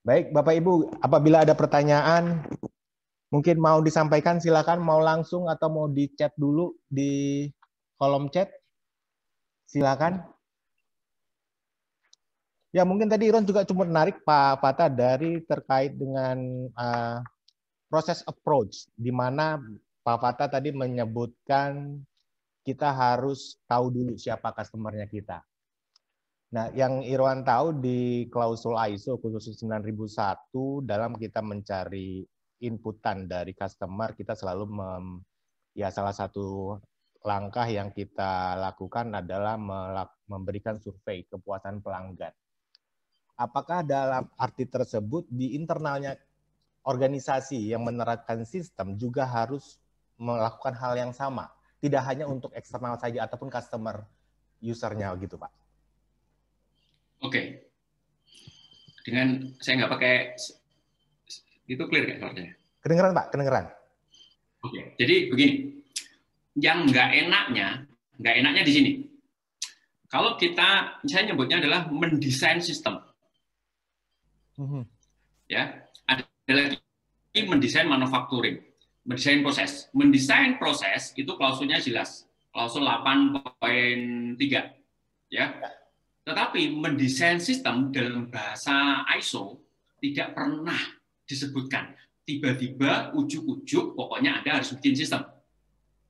Baik, Bapak Ibu, apabila ada pertanyaan, mungkin mau disampaikan, silakan mau langsung atau mau di chat dulu di kolom chat, silakan. Ya, mungkin tadi Iron juga cuma menarik Pak Fatah dari terkait dengan proses approach, di mana Pak Fatah tadi menyebutkan kita harus tahu dulu siapa customer-nya kita. Nah, yang Irwan tahu di klausul ISO khusus 9001 dalam kita mencari inputan dari customer, kita selalu ya salah satu langkah yang kita lakukan adalah memberikan survei kepuasan pelanggan. Apakah dalam arti tersebut di internalnya organisasi yang menerapkan sistem juga harus melakukan hal yang sama, tidak hanya untuk eksternal saja ataupun customer usernya gitu, Pak? Oke, dengan saya nggak pakai itu clear nggak suaranya? Kedengeran Pak, kedengeran. Oke, jadi begini, yang nggak enaknya di sini. Kalau kita, saya nyebutnya adalah mendesain sistem. Ya, ada lagi mendesain manufacturing, mendesain proses. Mendesain proses itu klausulnya jelas, klausul 8.3, ya. Tetapi mendesain sistem dalam bahasa ISO tidak pernah disebutkan. Tiba-tiba ujuk-ujuk pokoknya Anda harus bikin sistem.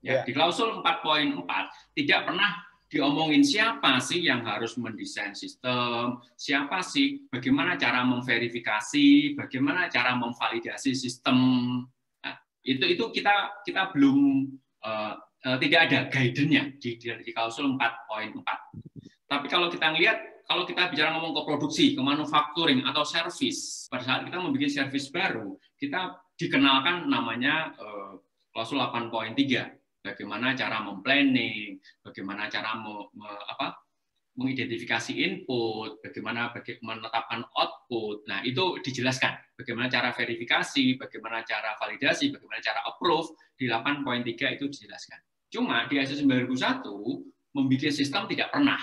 Ya, di klausul 4.4 tidak pernah diomongin siapa sih yang harus mendesain sistem, siapa sih, bagaimana cara memverifikasi, bagaimana cara memvalidasi sistem. Nah, itu kita belum tidak ada guidance-nya di klausul 4.4. Tapi kalau kita lihat, kalau kita bicara ngomong ke produksi, ke manufacturing atau service, pada saat kita membuat service baru, kita dikenalkan namanya klausul 8.3. Bagaimana cara memplanning, bagaimana cara mengidentifikasi input, bagaimana menetapkan output. Nah, itu dijelaskan. Bagaimana cara verifikasi, bagaimana cara validasi, bagaimana cara approve, di 8.3 itu dijelaskan. Cuma di ISO 9001 membuat sistem tidak pernah.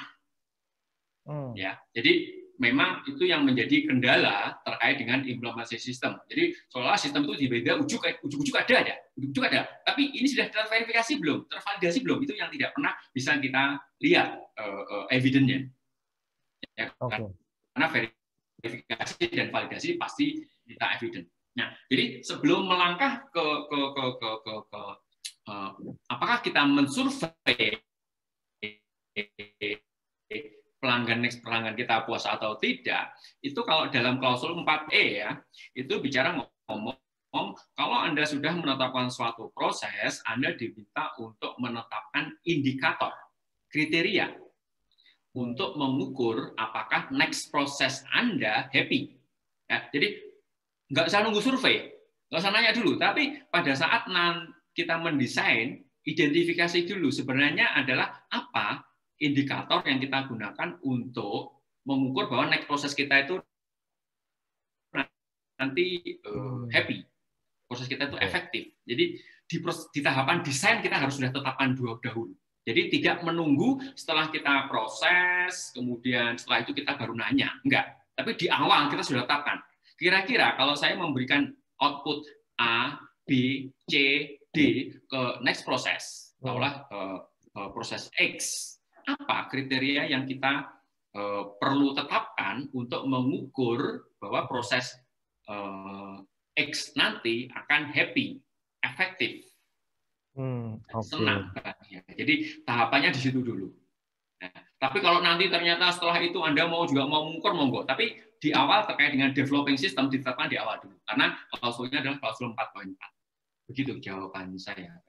Ya, jadi memang itu yang menjadi kendala terkait dengan implementasi sistem. Jadi seolah sistem itu dibeda ujuk-ujuk ada, ujuk-ujuk ada. Tapi ini sudah terverifikasi belum, tervalidasi belum? Itu yang tidak pernah bisa kita lihat evidence-nya. Ya, karena verifikasi dan validasi pasti kita evidence. Nah, jadi sebelum melangkah ke apakah kita mensurvei pelanggan kita puas atau tidak, itu kalau dalam klausul 4E ya, itu bicara ngomong kalau Anda sudah menetapkan suatu proses, Anda diminta untuk menetapkan indikator, kriteria untuk mengukur apakah next proses Anda happy. Ya, jadi nggak usah nunggu survei, nggak usah nanya dulu, tapi pada saat kita mendesain, identifikasi dulu sebenarnya adalah apa indikator yang kita gunakan untuk mengukur bahwa next proses kita itu nanti happy, proses kita itu efektif. Jadi di tahapan desain kita harus sudah tetapkan dahulu. Jadi tidak menunggu setelah kita proses, kemudian setelah itu kita baru nanya. Enggak. Tapi di awal kita sudah tetapkan. Kira-kira kalau saya memberikan output A, B, C, D ke next proses, tahulah proses X, apa kriteria yang kita perlu tetapkan untuk mengukur bahwa proses X nanti akan happy, efektif, senang. Jadi tahapannya di situ dulu. Nah, tapi kalau nanti ternyata setelah itu Anda juga mau mengukur, monggo. Tapi di awal terkait dengan developing system ditetapkan di awal dulu. Karena klausulnya adalah klausul 4.4. Begitu jawaban saya.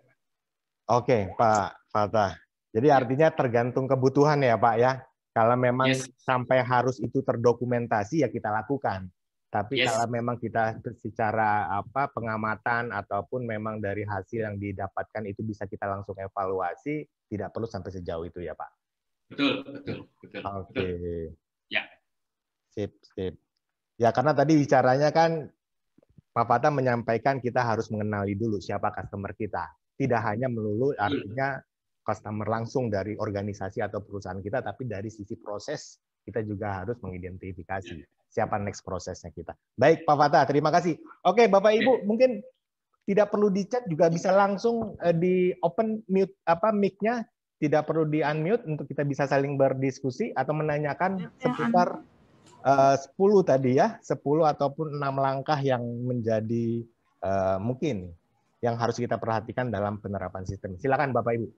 Oke, Pak Fatah. Jadi artinya tergantung kebutuhan ya, Pak ya. Kalau memang sampai harus itu terdokumentasi ya kita lakukan. Tapi kalau memang kita secara pengamatan ataupun memang dari hasil yang didapatkan itu bisa kita langsung evaluasi, tidak perlu sampai sejauh itu ya, Pak. Betul. Oke. Ya. Sip. Ya karena tadi bicaranya kan Pak Fatah menyampaikan kita harus mengenali dulu siapa customer kita. Tidak hanya melulu artinya customer langsung dari organisasi atau perusahaan kita, tapi dari sisi proses kita juga harus mengidentifikasi. siapa next prosesnya kita. Baik, Pak Fatah, terima kasih. Oke, Bapak Ibu, mungkin tidak perlu di chat, juga bisa langsung di open mute mic-nya, tidak perlu di unmute untuk kita bisa saling berdiskusi atau menanyakan seputar 10 tadi ya, 10 ataupun 6 langkah yang menjadi mungkin yang harus kita perhatikan dalam penerapan sistem. Silakan Bapak Ibu.